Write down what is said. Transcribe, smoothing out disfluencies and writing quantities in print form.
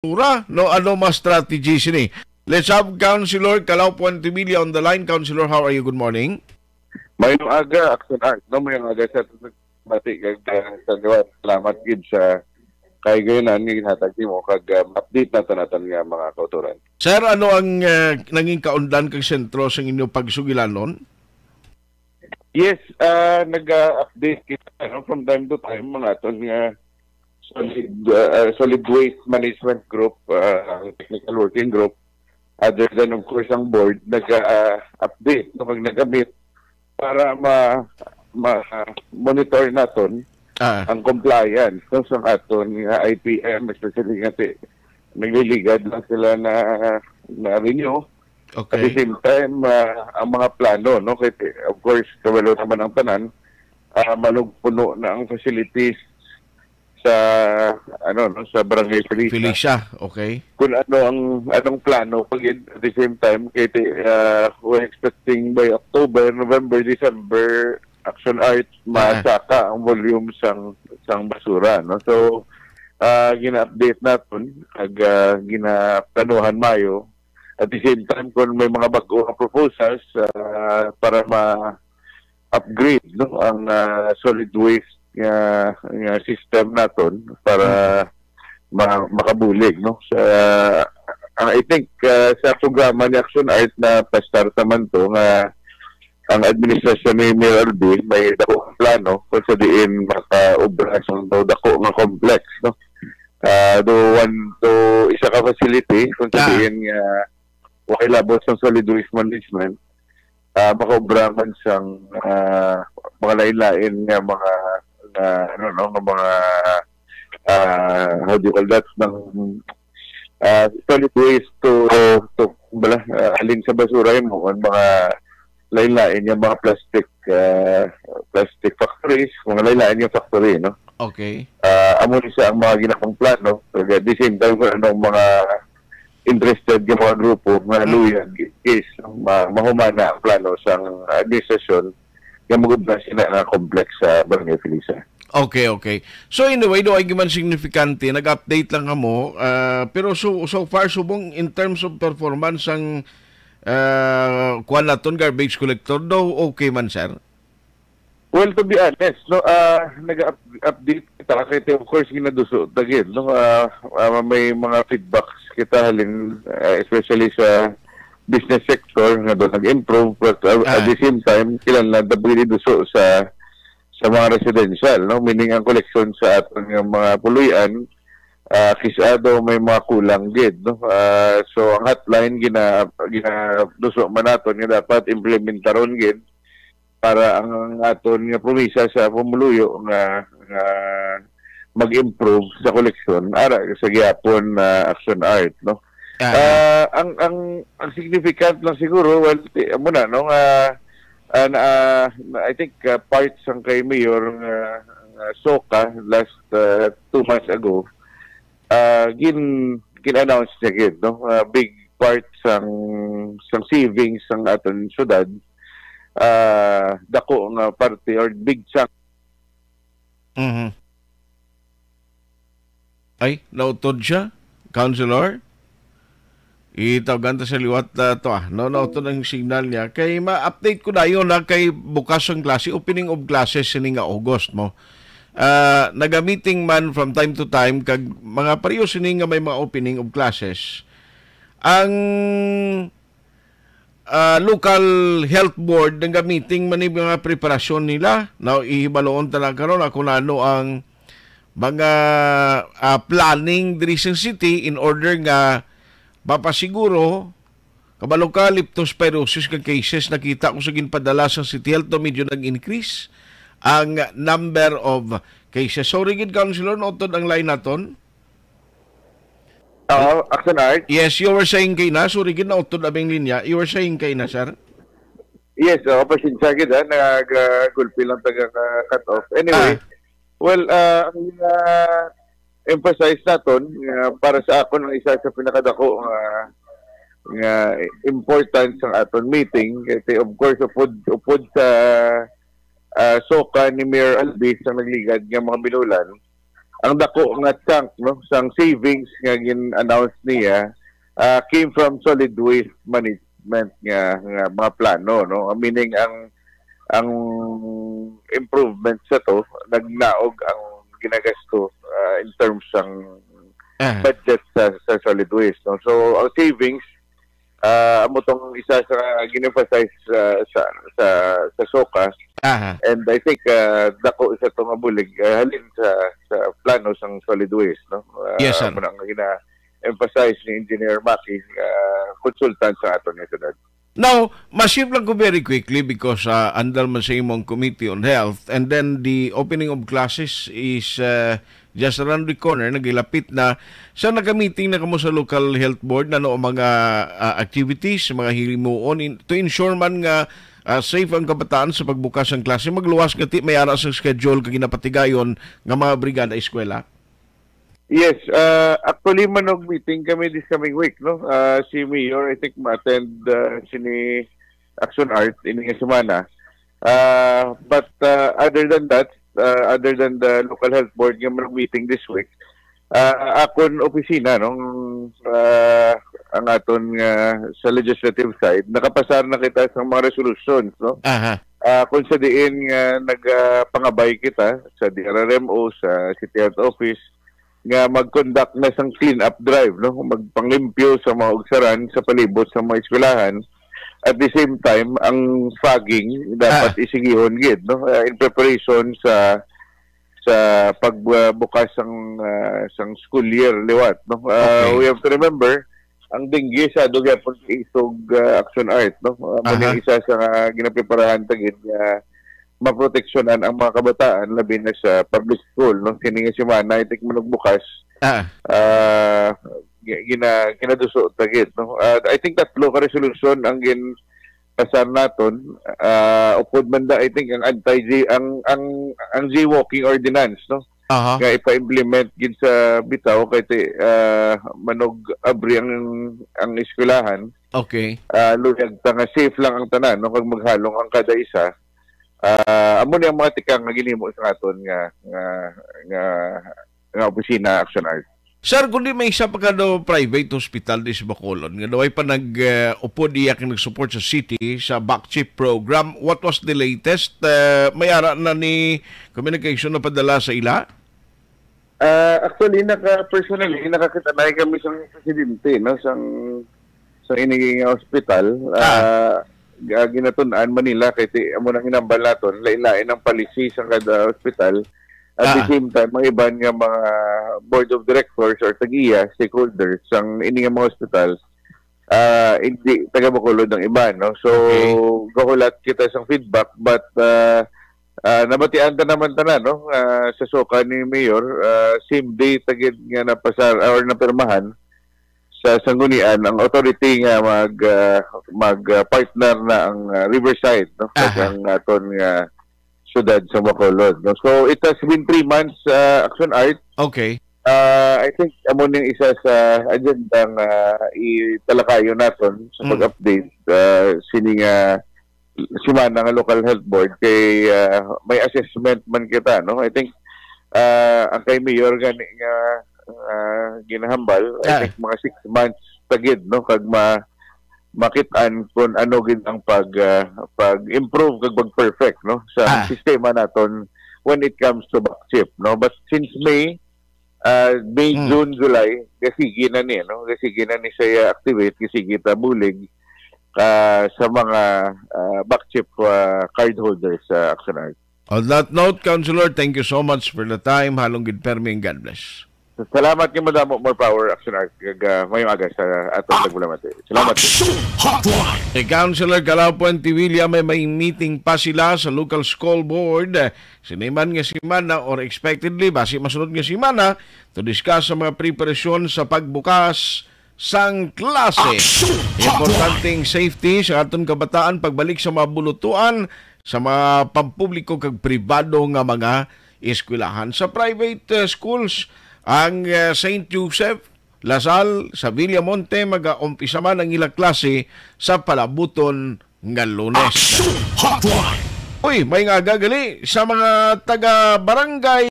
tura, no, ano mas strategies ni? Let's have Councilor Calao Puentevilla on the line. Councilor, how are you? Good morning. Mayong aga, Action Art, no? Mayong aga sa bati kag sa gawa. Salamat gid sa kay gayonan ni hatag mo kag update na tanatan nga mga kauturan. Sir, ano ang naging kaundan kag sentro sa inyong pagsugilanon? Yes, nag-update kita no, from time to time mga aton nga solid waste management group, technical working group, other than of course ang board, nag-update no, pag nagamit para monitor naton ang compliance no, sa aton nga IPM, especially kasi nagliligad lang sila na renew. Okay. At the same time, ang mga plano, no, kasi of course, kabalo naman ang tanan, malugpuno na ang facilities sa sa Barangay Felicia, okay. Kung anong plano pag at the same time kay we're expecting by October, November, December Action Art masaka ang volume sang basura, no. So gina-update naton ag ginaplanuhan Mayo. At the same time kung may mga bago proposals para ma-upgrade no ang solid waste nga system naton para makabulig no sa I think sa programa ni Action Art na pa-start naman to nga ang administrasyon ni Mayor Albi may dako plano kung sa diin maka-obra sa dako nga complex no do isa ka facility kung sa diin nga wakilabot sa solid waste management makaobra man sang mga lain-lain nga mga mga how do you call that ng solid waste to alin sa basura mo mga lain-lain yung mga plastic factories, mga lain-lain yung factory, no? Okay. Amo ni sa ang mga ginakong plano, at the same time kung anong mga interested yung mga grupo na luyan is mahumana ang plano sa administrasyon yung magubla sila na complex sa Barangay Felicia. Okay. So anyway, do ay giman significante, nag-update lang kamo, pero so far subong in terms of performance ang kuan naton garbage collector daw okay man, sir? Well, to be honest, no, nag-update kita kasi of course ginaduso tagin, no, may mga feedbacks kita halin especially sa business sector nga doon nag-improve but at the same time kailangan dabili duso sa mga residential, no, meaning ang collection sa aton nga mga puluyan kisado may mga kulang gid, no. So ang hotline ginaduso man naton nga dapat implementaron gid para ang aton nga promisa sa pamuluyo nga mag-improve sa collection ara sa gihapon Action Art, no. Ang significant lang siguro muna no I think parts ang kay Mayor Soka last 2 months ago gin-announce niya gid, no, big part sang savings sang aton syudad dako nga parte or big chunk. Ay, nautod siya, Councilor? Itawagan ta sa liwat na to nautod ang signal niya. Kay ma-update ko na yun na kay bukas ang klase, opening of classes sining nga August mo. Naga-meeting man from time to time kag mga pareho sining nga may mga opening of classes. Ang local health board naga-meeting man yung mga preparasyon nila. Now, ihibaloon talaga karon ako na ano ang mga planning diri sa city in order nga mapasiguro kabalo ka leptospirosis nga cases nakita ko sa ginpadala sa City Health medyo nag-increase ang number of cases. So rigid, Councilor, notod ang line naton. Action Art? Yes, you were saying kay na. So rigid na utod abing linya. You were saying kay na, sir? Yes, pasensya gid nag-gulpi lang taga-cut off. Anyway, well, ang emphasize naton para sa ako ng isa sa pinakadako nga importance ng aton meeting kasi of course upod sa soka ni Mayor Albi sa nagligad nga mga binulan ang dako nga chunk no sang savings nga gin-announce niya came from solid waste management nga mga plano no, meaning ang improvement sa to nagnaog ang ginagasto in terms ng budget sa solid waste no. So ang savings amo tong isa sa gin-emphasize sa SOCA. And I think dako isa to nga bulig halin sa plano sang solid waste no. Yes, sir. Ang gina-emphasize ni Engineer Maki, consultant sa aton nga syudad. Now, masip lang ko very quickly because andal man sa imong Committee on Health, and then the opening of classes is just around the corner, nagilapit na. Sa nagka-meeting na kamo sa local health board na no mga activities, mga hilimuon to ensure man nga safe ang kabataan sa pagbukas ng klase, magluwas nga may ara sa schedule kag ginapatigayon nga mga brigada eskwela? Yes, actually manog meeting kami this coming week no. Si Mayor I think ma-attend sini Action Art ini nga semana. But other than that, other than the local health board nga manog meeting this week, akon opisina no ang aton sa legislative side nakapasar na kita sa mga resolutions no. Kung sa diin nga nagpangabay kita sa DRRMO, sa City Health Office nga mag-conduct na sang clean-up drive, no? Magpanglimpyo sa mga ugsaran sa palibot sa mga eskwelahan. At the same time, ang fogging dapat isigihon gid, no? In preparation sa pagbukas sang school year liwat, no? We have to remember ang dengue sa dugay pag isog Action Art, no? Muna isa sa ginapreparahan tagid maproteksyonan ang mga kabataan labi na sa public school no. Kini nga semana itik manugbukas ginaduso tagid no. I think tatlo ka resolution ang gin pasar naton upod man da I think ang ang jaywalking ordinance no. Nga ipa-implement gid sa bitaw kay manog abri ang eskwelahan. Okay. Luyag ta nga safe lang ang tanan no kag maghalong ang kada isa. Amo ni ang mga tikang nga ginhimo sa aton nga opisina Action Art. Sir, kundi may isa pa ka daw private hospital di sa Bacolod nga daw ay pa nag-upo diya kang nag-support sa city sa back-chip program. What was the latest? May ara na ni communication na padala sa ila? Actually, personally nakakita na kami sa presidente no sa iniging hospital. Ginatun-an Manila kay amo nang hinambal naton lain-lain ang policy sa kada hospital. At the same time mga iban nga mga board of directors or tagiya stakeholders sang ini nga mga hospital hindi taga Bacolod ang iba no. So gahulat kita sang feedback but nabatian ta naman tanan no sa SOCA ni Mayor same day tagid nga napasar or napirmahan sa sanggunian ang authority nga mag-partner na ang Riverside no ang aton nga syudad sa Bacolod no. So it has been 3 months Action Art. Okay. I think amo ning isa sa agenda nga italakayo naton sa pag-update sini nga semana nga local health board kay may assessment man kita no. I think ang kay Mayor gani nga ginahambal I think mga 6 months tagid no kag makit-an kung ano gid ang pag-improve kag pag-perfect no sa sistema naton when it comes to back-chip no. But since May, June, July gasige na ni no, gasige na ni siya activate, gasige ta bulig sa mga back-chip card holders sa Action Art. On that note, Councilor, thank you so much for the time. Halong gid permi and God bless. Salamat kay madamo more power Action Art kag mayong aga sa atong nagbulamati. Salamat. Councilor Calao Puente Villa may meeting pa sila sa local school board siniman nga semana or expectedly basi masunod nga semana to discuss sa mga preparasyon sa pagbukas sang klase. Importanteng safety sa aton kabataan pagbalik sa mga bulutuan sa mga pampubliko kag pribado nga mga eskwelahan. Sa private schools ang St. Joseph, Lasal, sa Villamonte mag-umpisa man ang ilang klase sa palabuton nga Lunes. Uy, may nga gagali sa mga taga-barangay